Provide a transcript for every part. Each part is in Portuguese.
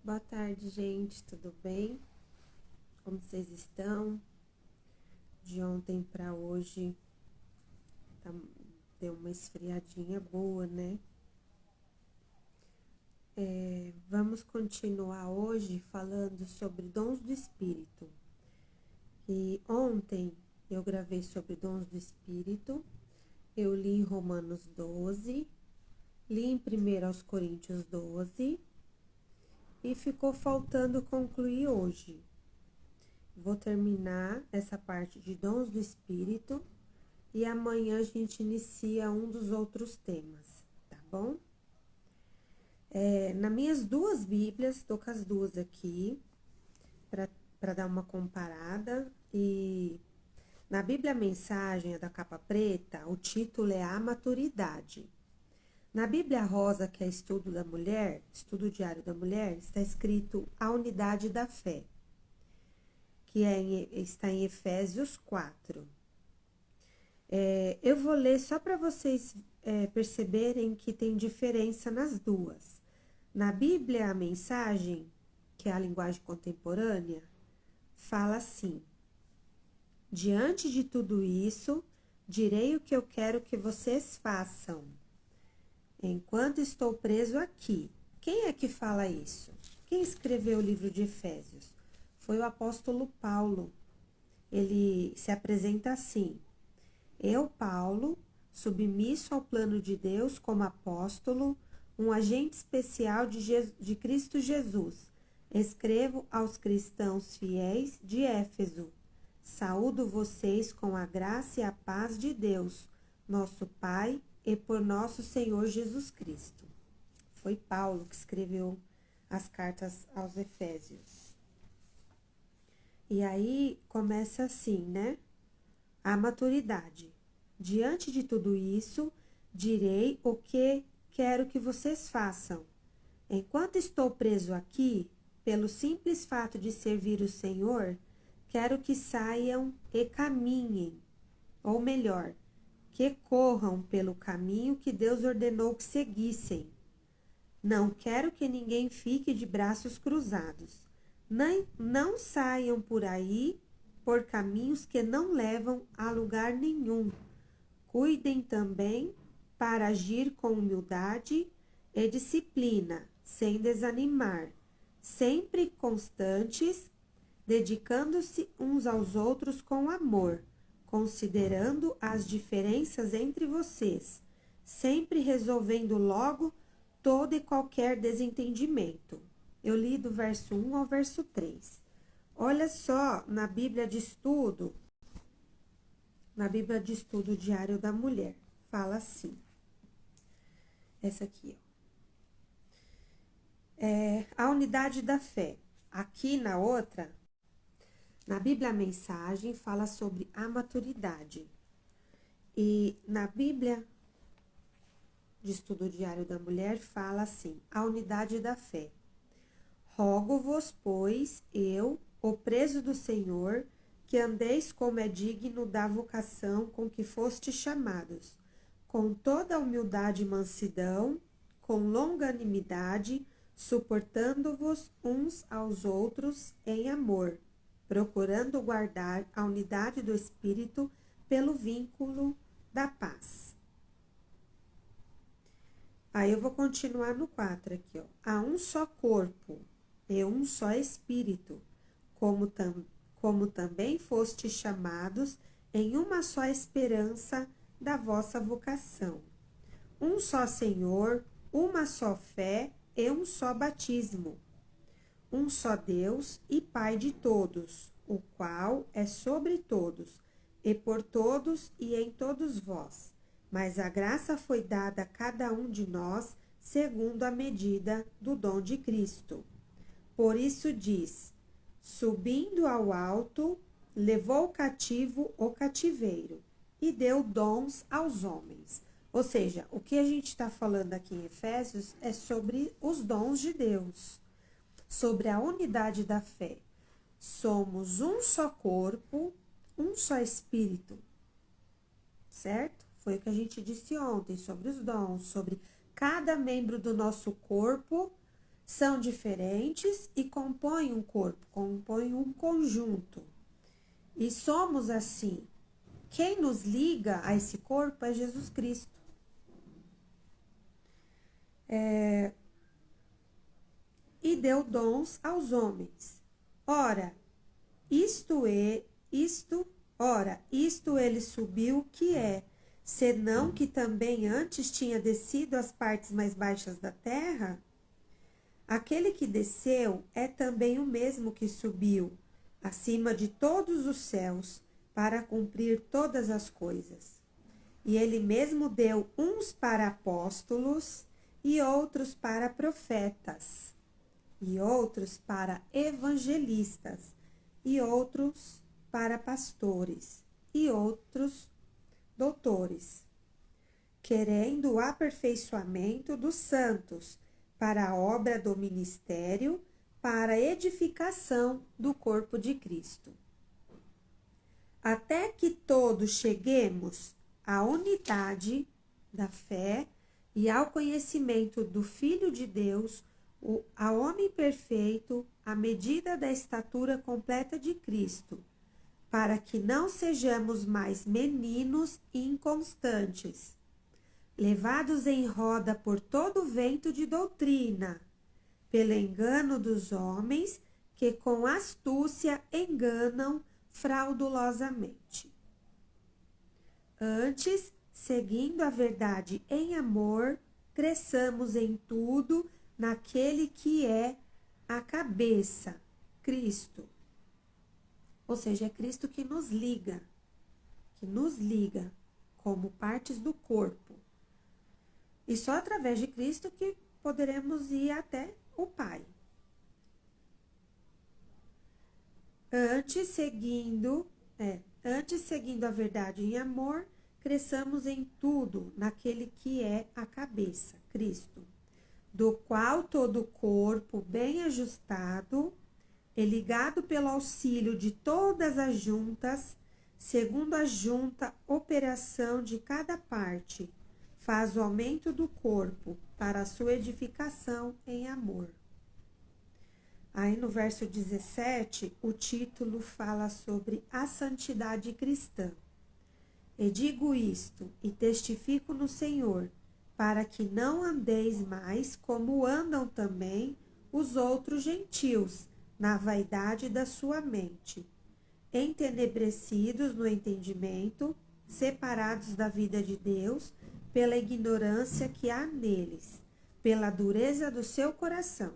Boa tarde, gente. Tudo bem? Como vocês estão? De ontem para hoje tá- deu uma esfriadinha boa, né? Vamos continuar hoje falando sobre dons do Espírito. E ontem eu gravei sobre dons do Espírito. Eu li em Romanos 12, li em 1 aos Coríntios 12 e ficou faltando concluir hoje. Vou terminar essa parte de dons do Espírito e amanhã a gente inicia um dos outros temas, tá bom? Nas minhas duas Bíblias, tô com as duas aqui para dar uma comparada. E na Bíblia Mensagem, a da capa preta, o título é A Maturidade. Na Bíblia Rosa, que é Estudo da Mulher, Estudo Diário da Mulher, está escrito A Unidade da Fé, que está em Efésios 4. Eu vou ler só para vocês perceberem que tem diferença nas duas. Na Bíblia, a mensagem, que é a linguagem contemporânea, fala assim: diante de tudo isso, direi o que eu quero que vocês façam, enquanto estou preso aqui. Quem é que fala isso? Quem escreveu o livro de Efésios? Foi o apóstolo Paulo. Ele se apresenta assim: eu, Paulo, submisso ao plano de Deus como apóstolo, um agente especial de Cristo Jesus, escrevo aos cristãos fiéis de Éfeso. Saúdo vocês com a graça e a paz de Deus, nosso Pai, e por nosso Senhor Jesus Cristo. Foi Paulo que escreveu as cartas aos Efésios. E aí começa assim, né? A maturidade. Diante de tudo isso, direi o que quero que vocês façam. Enquanto estou preso aqui, pelo simples fato de servir o Senhor, quero que saiam e caminhem, ou melhor, que corram pelo caminho que Deus ordenou que seguissem. Não quero que ninguém fique de braços cruzados. Não saiam por aí por caminhos que não levam a lugar nenhum. Cuidem também para agir com humildade e disciplina, sem desanimar, sempre constantes, dedicando-se uns aos outros com amor, considerando as diferenças entre vocês, sempre resolvendo logo todo e qualquer desentendimento. Eu li do verso 1 ao verso 3. Olha só, na Bíblia de Estudo Diário da Mulher, fala assim. Essa aqui, ó. A unidade da fé. Aqui na outra, na Bíblia Mensagem, fala sobre a maturidade. E na Bíblia de Estudo Diário da Mulher, fala assim: a unidade da fé. Rogo-vos, pois, eu, o preso do Senhor, que andeis como é digno da vocação com que fostes chamados, com toda humildade e mansidão, com longanimidade, suportando-vos uns aos outros em amor, procurando guardar a unidade do Espírito pelo vínculo da paz. Aí eu vou continuar no 4 aqui, ó. Há um só corpo e um só Espírito, como também fostes chamados em uma só esperança da vossa vocação. Um só Senhor, uma só fé e um só batismo. Um só Deus e Pai de todos, o qual é sobre todos, e por todos e em todos vós. Mas a graça foi dada a cada um de nós segundo a medida do dom de Cristo. Por isso diz: subindo ao alto, levou cativo o cativeiro e deu dons aos homens. Ou seja, o que a gente está falando aqui em Efésios é sobre os dons de Deus, sobre a unidade da fé. Somos um só corpo, um só espírito, certo? Foi o que a gente disse ontem sobre os dons, sobre cada membro do nosso corpo são diferentes e compõem um corpo, compõem um conjunto. E somos assim. Quem nos liga a esse corpo é Jesus Cristo. E deu dons aos homens. Ora, isto ele subiu, que é, senão que também antes tinha descido às partes mais baixas da terra? Aquele que desceu é também o mesmo que subiu, acima de todos os céus, para cumprir todas as coisas. E ele mesmo deu uns para apóstolos, e outros para profetas, e outros para evangelistas, e outros para pastores, e outros doutores, querendo o aperfeiçoamento dos santos, para a obra do ministério, para a edificação do corpo de Cristo. Até que todos cheguemos à unidade da fé e ao conhecimento do Filho de Deus, ao homem perfeito, à medida da estatura completa de Cristo, para que não sejamos mais meninos e inconstantes, levados em roda por todo vento de doutrina, pelo engano dos homens que com astúcia enganam fraudulosamente. Antes, seguindo a verdade em amor, cresçamos em tudo naquele que é a cabeça, Cristo. Ou seja, é Cristo que nos liga como partes do corpo. E só através de Cristo que poderemos ir até o Pai. Antes, seguindo a verdade em amor, cresçamos em tudo naquele que é a cabeça, Cristo, do qual todo o corpo, bem ajustado e ligado pelo auxílio de todas as juntas, segundo a junta operação de cada parte, faz o aumento do corpo para a sua edificação em amor. Aí no verso 17, o título fala sobre a santidade cristã. E digo isto, e testifico no Senhor, para que não andeis mais como andam também os outros gentios, na vaidade da sua mente, entenebrecidos no entendimento, separados da vida de Deus, pela ignorância que há neles, pela dureza do seu coração,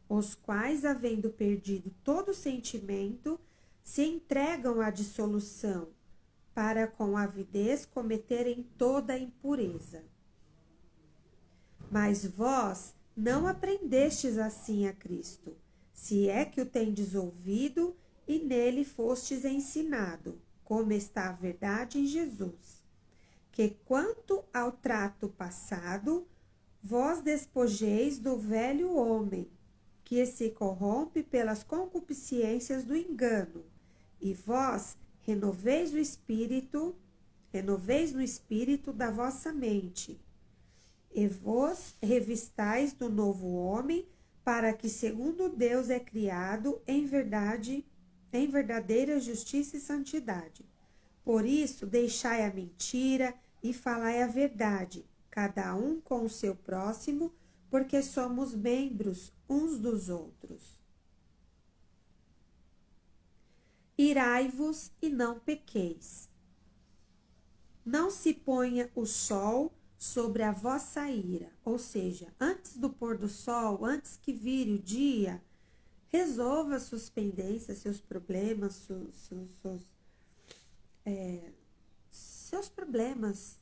os quais, havendo perdido todo sentimento, se entregam à dissolução, para com avidez cometerem toda a impureza. Mas vós não aprendestes assim a Cristo, se é que o tendes ouvido e nele fostes ensinado, como está a verdade em Jesus. Que quanto ao trato passado, vós despojeis do velho homem, que se corrompe pelas concupiscências do engano, e vós renoveis no espírito da vossa mente, e vos revistais do novo homem, para que segundo Deus é criado em verdade, em verdadeira justiça e santidade. Por isso, deixai a mentira e falai a verdade, cada um com o seu próximo, porque somos membros uns dos outros. Irai-vos e não pequeis. Não se ponha o sol sobre a vossa ira, ou seja, antes do pôr do sol, antes que vire o dia, resolva suas pendências, seus problemas, seus problemas.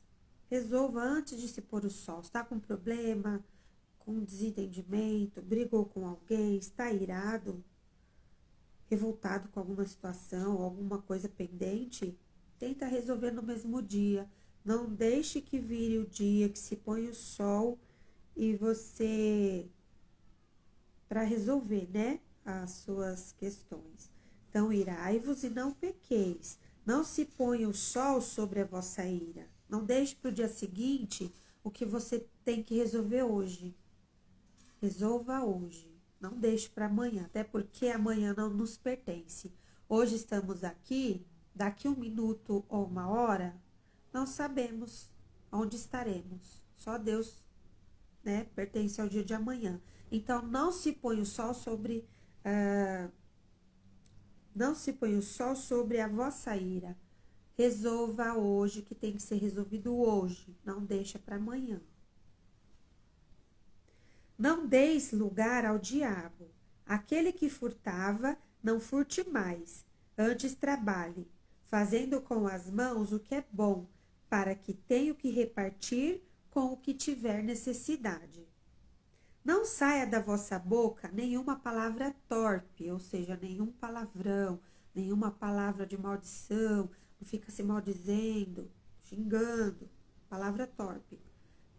Resolva antes de se pôr o sol. Está com problema, com desentendimento, brigou com alguém, está irado, revoltado com alguma situação, alguma coisa pendente, tenta resolver no mesmo dia. Não deixe que vire o dia, que se põe o sol e você, para resolver, né, as suas questões. Então, irai-vos e não pequeis. Não se ponha o sol sobre a vossa ira. Não deixe para o dia seguinte o que você tem que resolver hoje. Resolva hoje. Não deixe para amanhã, até porque amanhã não nos pertence. Hoje estamos aqui, daqui 1 minuto ou 1 hora, não sabemos onde estaremos. Só Deus, né, pertence ao dia de amanhã. Então, não se põe o sol sobre a vossa ira. Resolva hoje, que tem que ser resolvido hoje. Não deixa para amanhã. Não deis lugar ao diabo. Aquele que furtava, não furte mais. Antes trabalhe, fazendo com as mãos o que é bom, para que tenha o que repartir com o que tiver necessidade. Não saia da vossa boca nenhuma palavra torpe, ou seja, nenhum palavrão, nenhuma palavra de maldição, não fica se maldizendo, xingando, palavra torpe.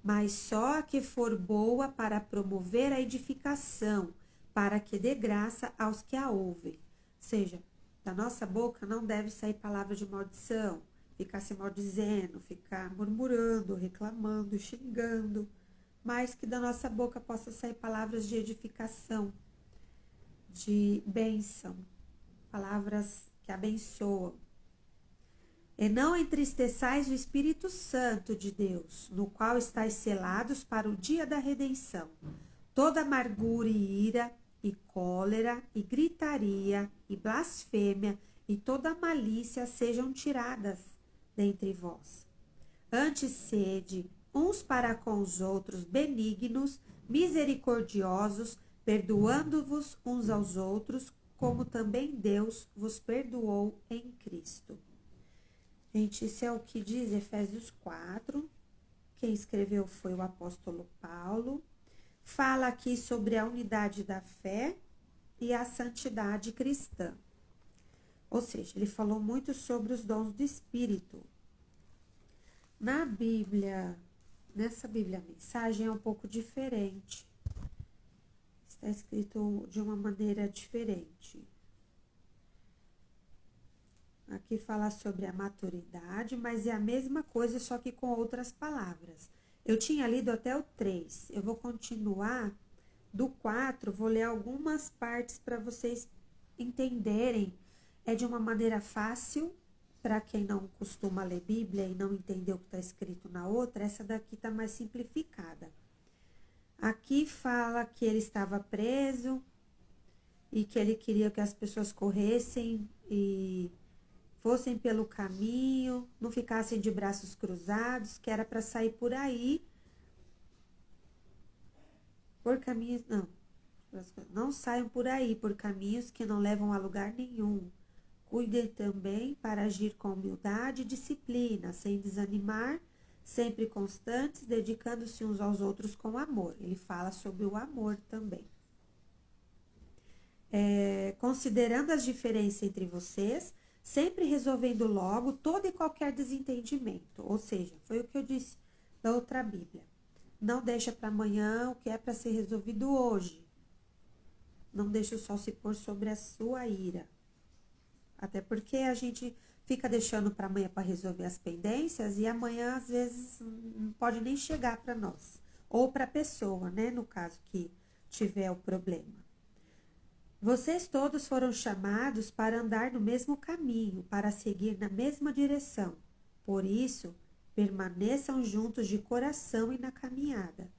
Mas só a que for boa para promover a edificação, para que dê graça aos que a ouvem. Ou seja, da nossa boca não deve sair palavra de maldição, ficar se maldizendo, ficar murmurando, reclamando, xingando, mas que da nossa boca possa sair palavras de edificação, de bênção, palavras que abençoam. E não entristeçais o Espírito Santo de Deus, no qual estáis selados para o dia da redenção. Toda amargura e ira, e cólera, e gritaria, e blasfêmia, e toda malícia sejam tiradas dentre vós. Antes sede uns para com os outros benignos, misericordiosos, perdoando-vos uns aos outros, como também Deus vos perdoou em Cristo. Gente, isso é o que diz Efésios 4. Quem escreveu foi o apóstolo Paulo. Fala aqui sobre a unidade da fé e a santidade cristã. Ou seja, ele falou muito sobre os dons do Espírito. Na Bíblia, nessa Bíblia Mensagem é um pouco diferente. Está escrito de uma maneira diferente. Aqui fala sobre a maturidade, mas é a mesma coisa, só que com outras palavras. Eu tinha lido até o 3. Eu vou continuar do 4, vou ler algumas partes para vocês entenderem. É de uma maneira fácil, para quem não costuma ler Bíblia e não entendeu o que está escrito na outra, essa daqui está mais simplificada. Aqui fala que ele estava preso e que ele queria que as pessoas corressem e fossem pelo caminho, não ficassem de braços cruzados, que era para sair por aí, por caminhos, não saiam por aí, por caminhos que não levam a lugar nenhum. Cuidem também para agir com humildade e disciplina, sem desanimar, sempre constantes, dedicando-se uns aos outros com amor. Ele fala sobre o amor também. Considerando as diferenças entre vocês, sempre resolvendo logo todo e qualquer desentendimento. Ou seja, foi o que eu disse da outra Bíblia. Não deixa para amanhã o que é para ser resolvido hoje. Não deixa o sol se pôr sobre a sua ira. Até porque a gente fica deixando para amanhã para resolver as pendências e amanhã, às vezes, não pode nem chegar para nós. Ou para a pessoa, né? No caso que tiver o problema. Vocês todos foram chamados para andar no mesmo caminho, para seguir na mesma direção. Por isso, permaneçam juntos de coração e na caminhada.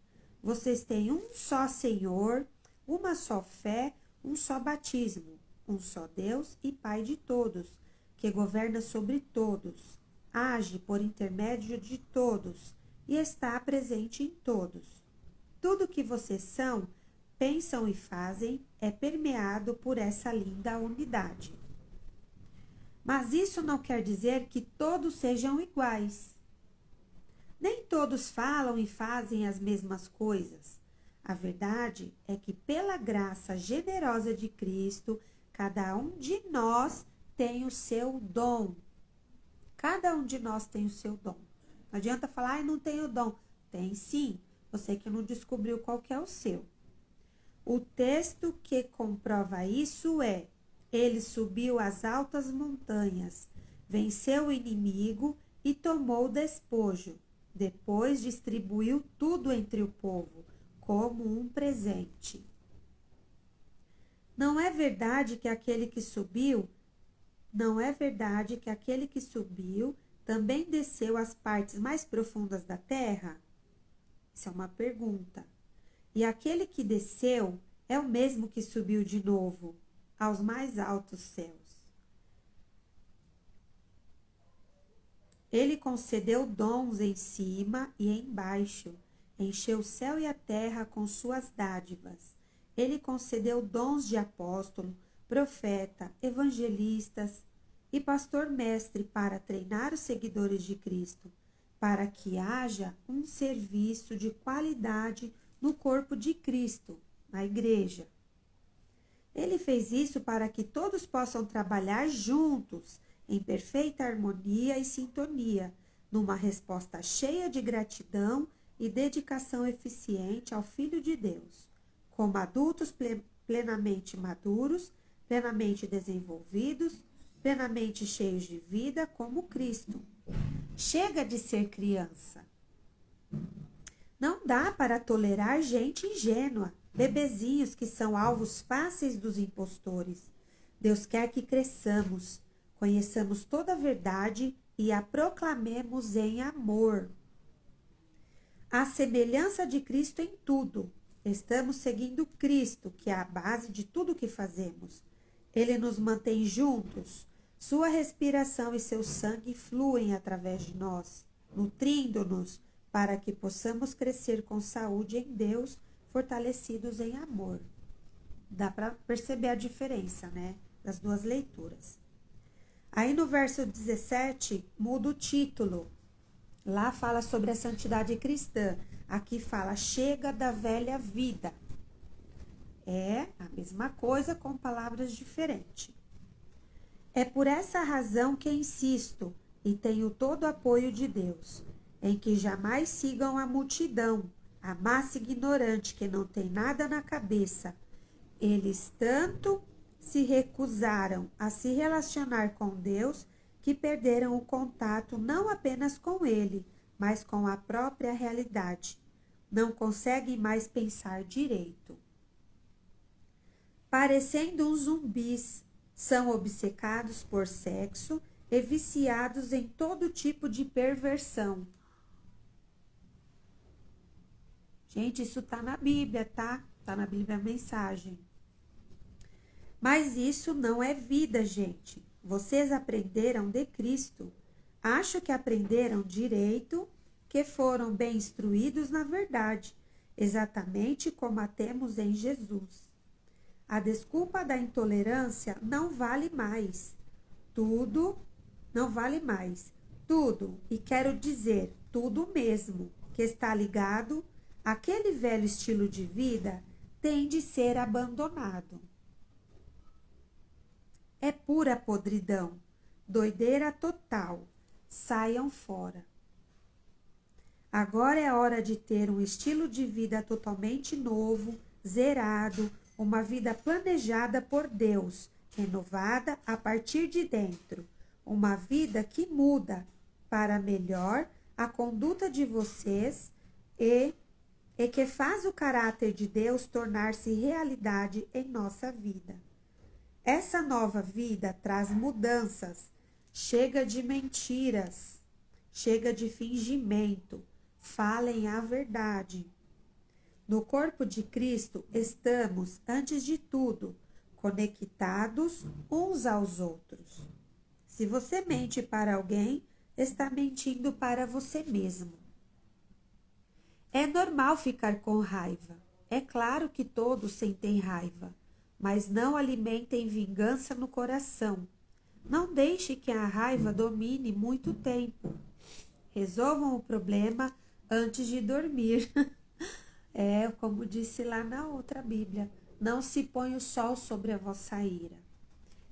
Vocês têm um só Senhor, uma só fé, um só batismo, um só Deus e Pai de todos, que governa sobre todos, age por intermédio de todos e está presente em todos. Tudo que vocês são, pensam e fazem é permeado por essa linda unidade. Mas isso não quer dizer que todos sejam iguais. Nem todos falam e fazem as mesmas coisas. A verdade é que, pela graça generosa de Cristo, cada um de nós tem o seu dom. Cada um de nós tem o seu dom. Não adianta falar, não tenho dom. Tem sim, você que não descobriu qual que é o seu. O texto que comprova isso é: ele subiu as altas montanhas, venceu o inimigo e tomou o despojo. Depois distribuiu tudo entre o povo, como um presente. Não é verdade que aquele que subiu também desceu às partes mais profundas da terra? Isso é uma pergunta. E aquele que desceu é o mesmo que subiu de novo aos mais altos céus. Ele concedeu dons em cima e embaixo, encheu o céu e a terra com suas dádivas. Ele concedeu dons de apóstolo, profeta, evangelistas e pastor-mestre para treinar os seguidores de Cristo, para que haja um serviço de qualidade no corpo de Cristo, na igreja. Ele fez isso para que todos possam trabalhar juntos, em perfeita harmonia e sintonia, numa resposta cheia de gratidão e dedicação eficiente ao Filho de Deus, como adultos plenamente maduros, plenamente desenvolvidos, plenamente cheios de vida, como Cristo. Chega de ser criança. Não dá para tolerar gente ingênua, bebezinhos que são alvos fáceis dos impostores. Deus quer que cresçamos, conheçamos toda a verdade e a proclamemos em amor. A semelhança de Cristo em tudo. Estamos seguindo Cristo, que é a base de tudo que fazemos. Ele nos mantém juntos. Sua respiração e seu sangue fluem através de nós, nutrindo-nos para que possamos crescer com saúde em Deus, fortalecidos em amor. Dá para perceber a diferença, né, das duas leituras. Aí no verso 17, muda o título. Lá fala sobre a santidade cristã. Aqui fala, chega da velha vida. É a mesma coisa com palavras diferentes. É por essa razão que insisto, e tenho todo o apoio de Deus, em que jamais sigam a multidão, a massa ignorante que não tem nada na cabeça. Eles tanto se recusaram a se relacionar com Deus que perderam o contato não apenas com Ele, mas com a própria realidade. Não conseguem mais pensar direito. Parecendo uns zumbis, são obcecados por sexo e viciados em todo tipo de perversão. Gente, isso tá na Bíblia, tá? Tá na Bíblia a mensagem. Mas isso não é vida, gente. Vocês aprenderam de Cristo. Acho que aprenderam direito, que foram bem instruídos na verdade, exatamente como a temos em Jesus. A desculpa da intolerância não vale mais. Tudo não vale mais. Tudo, e quero dizer tudo mesmo, que está ligado àquele velho estilo de vida, tem de ser abandonado. É pura podridão, doideira total. Saiam fora. Agora é hora de ter um estilo de vida totalmente novo, zerado, uma vida planejada por Deus, renovada a partir de dentro. Uma vida que muda para melhor a conduta de vocês e que faz o caráter de Deus tornar-se realidade em nossa vida. Essa nova vida traz mudanças. Chega de mentiras, chega de fingimento. Falem a verdade. No corpo de Cristo estamos, antes de tudo, conectados uns aos outros. Se você mente para alguém, está mentindo para você mesmo. É normal ficar com raiva. É claro que todos sentem raiva, mas não alimentem vingança no coração. Não deixe que a raiva domine muito tempo. Resolvam o problema antes de dormir. É, como disse lá na outra Bíblia, não se põe o sol sobre a vossa ira.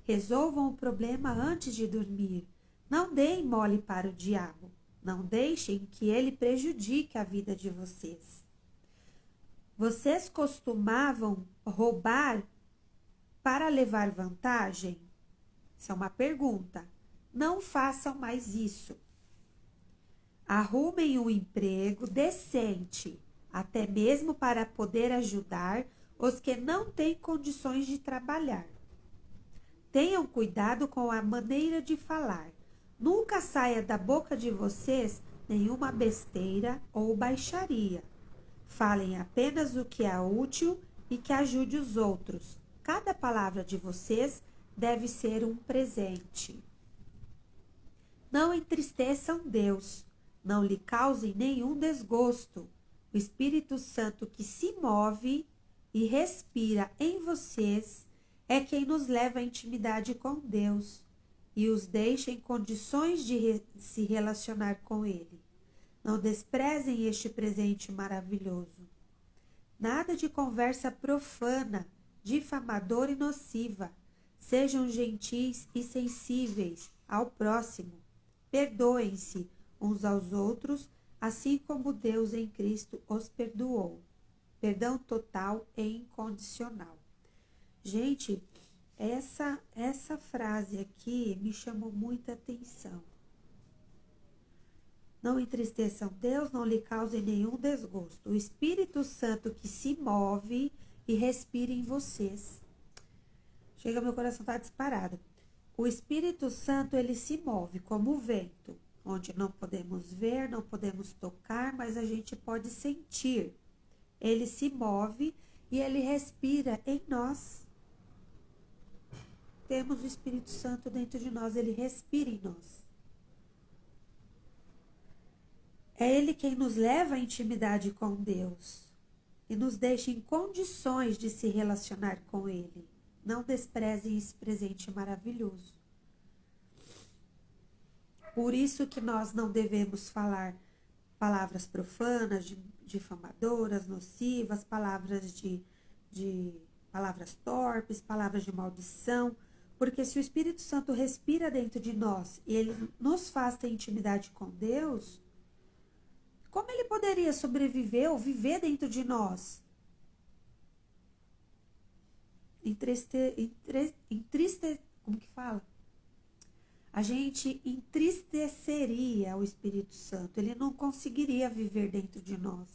Resolvam o problema antes de dormir. Não deem mole para o diabo. Não deixem que ele prejudique a vida de vocês. Vocês costumavam roubar para levar vantagem? Isso é uma pergunta. Não façam mais isso. Arrumem um emprego decente. até mesmo para poder ajudar os que não têm condições de trabalhar. Tenham cuidado com a maneira de falar. Nunca saia da boca de vocês nenhuma besteira ou baixaria. Falem apenas o que é útil e que ajude os outros. Cada palavra de vocês deve ser um presente. Não entristeçam Deus, não lhe causem nenhum desgosto. O Espírito Santo que se move e respira em vocês é quem nos leva à intimidade com Deus e os deixa em condições de se relacionar com Ele. Não desprezem este presente maravilhoso. Nada de conversa profana, difamadora e nociva. Sejam gentis e sensíveis ao próximo. Perdoem-se uns aos outros, assim como Deus em Cristo os perdoou. Perdão total e incondicional. Gente, essa frase aqui me chamou muita atenção. Não entristeçam Deus, não lhe causem nenhum desgosto. O Espírito Santo que se move e respira em vocês. Chega, meu coração está disparado. O Espírito Santo, ele se move como o vento, onde não podemos ver, não podemos tocar, mas a gente pode sentir. Ele se move e ele respira em nós. Temos o Espírito Santo dentro de nós, ele respira em nós. É ele quem nos leva à intimidade com Deus e nos deixa em condições de se relacionar com ele. Não desprezem esse presente maravilhoso. Por isso que nós não devemos falar palavras profanas, difamadoras, nocivas, palavras palavras torpes, palavras de maldição, porque se o Espírito Santo respira dentro de nós e ele nos faz ter intimidade com Deus, como ele poderia sobreviver ou viver dentro de nós? Como que fala? A gente entristeceria o Espírito Santo. Ele não conseguiria viver dentro de nós.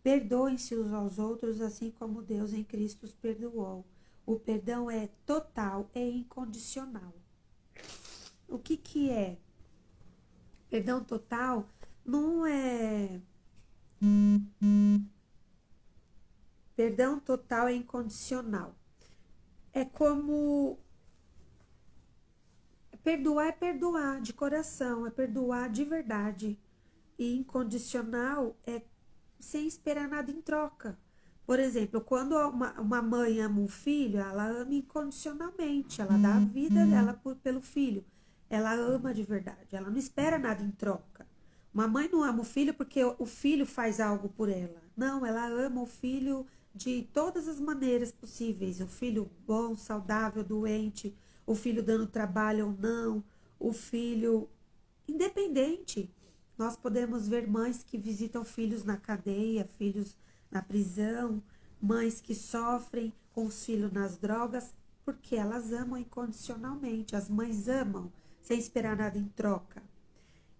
Perdoem-se uns aos outros, assim como Deus em Cristo os perdoou. O perdão é total e incondicional. O que é? Perdão total não é... Perdão total e incondicional. É como... Perdoar é perdoar de coração, é perdoar de verdade. E incondicional é sem esperar nada em troca. Por exemplo, quando uma mãe ama um filho, ela ama incondicionalmente, ela dá a vida dela pelo filho. Ela ama de verdade, ela não espera nada em troca. Uma mãe não ama o filho porque o filho faz algo por ela. Não, ela ama o filho de todas as maneiras possíveis. O filho bom, saudável, doente, o filho dando trabalho ou não, o filho independente. Nós podemos ver mães que visitam filhos na cadeia, filhos na prisão, mães que sofrem com os filhos nas drogas, porque elas amam incondicionalmente. As mães amam sem esperar nada em troca.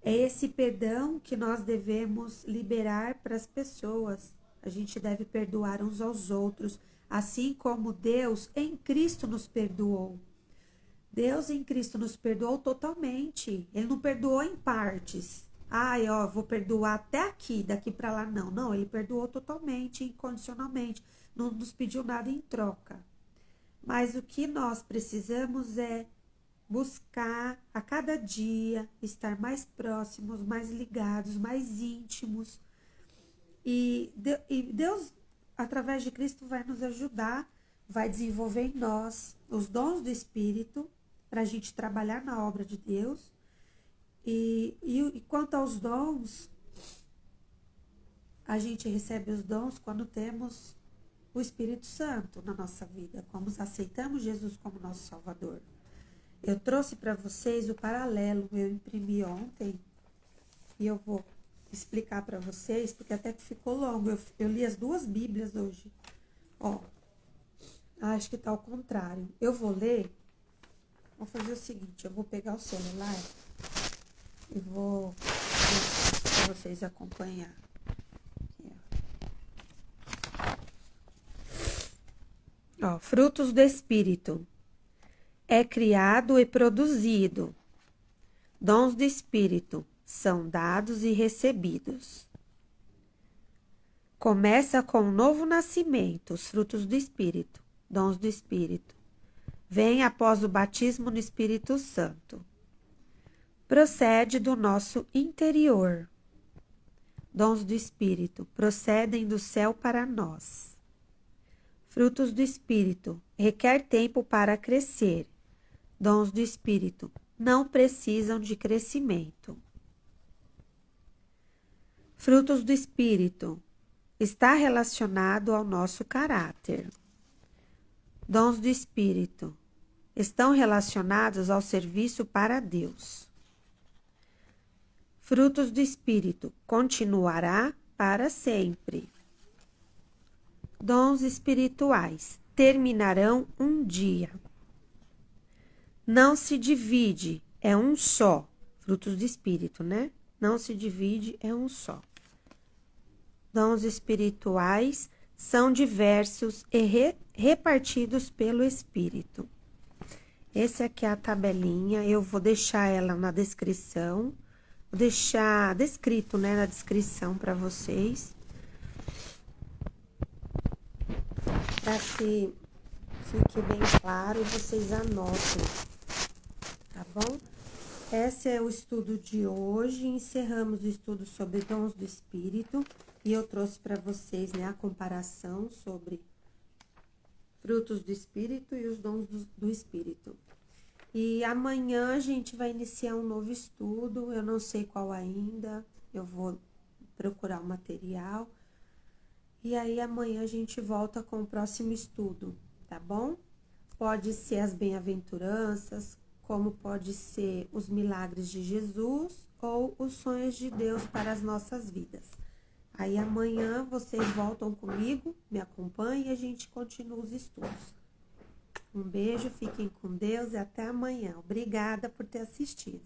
É esse perdão que nós devemos liberar para as pessoas. A gente deve perdoar uns aos outros, assim como Deus em Cristo nos perdoou. Deus em Cristo nos perdoou totalmente. Ele não perdoou em partes. Vou perdoar até aqui, daqui para lá. Não, não, ele perdoou totalmente, incondicionalmente. Não nos pediu nada em troca. Mas o que nós precisamos é buscar a cada dia estar mais próximos, mais ligados, mais íntimos. E Deus, através de Cristo, vai nos ajudar, vai desenvolver em nós os dons do Espírito para a gente trabalhar na obra de Deus. E quanto aos dons, a gente recebe os dons quando temos o Espírito Santo na nossa vida, quando aceitamos Jesus como nosso Salvador. Eu trouxe para vocês o paralelo, eu imprimi ontem e eu vou explicar para vocês, porque até que ficou longo. Eu li as duas Bíblias hoje. Acho que tá ao contrário. Eu vou ler. Vou fazer o seguinte, eu vou pegar o celular e vou para vocês acompanhar. Ó, frutos do Espírito. É criado e produzido. Dons do Espírito são dados e recebidos. Começa com o novo nascimento, os frutos do Espírito, dons do Espírito. Vem após o batismo no Espírito Santo. Procede do nosso interior. Dons do Espírito procedem do céu para nós. Frutos do Espírito requer tempo para crescer. Dons do Espírito não precisam de crescimento. Frutos do Espírito está relacionado ao nosso caráter. Dons do Espírito estão relacionados ao serviço para Deus. Frutos do Espírito continuará para sempre. Dons espirituais terminarão um dia. Não se divide, é um só. Frutos do Espírito, né? Não se divide, é um só. Dons espirituais são diversos e repartidos pelo Espírito. Essa aqui é a tabelinha, eu vou deixar ela na descrição. Vou deixar descrito, né, na descrição para vocês. Para que fique bem claro e vocês anotem, tá bom? Esse é o estudo de hoje. Encerramos o estudo sobre dons do Espírito. E eu trouxe para vocês, né, a comparação sobre frutos do Espírito e os dons do Espírito. E amanhã a gente vai iniciar um novo estudo, eu não sei qual ainda, eu vou procurar o material. E aí amanhã a gente volta com o próximo estudo, tá bom? Pode ser as bem-aventuranças, como pode ser os milagres de Jesus ou os sonhos de Deus para as nossas vidas. Aí amanhã vocês voltam comigo, me acompanhem e a gente continua os estudos. Um beijo, fiquem com Deus e até amanhã. Obrigada por ter assistido.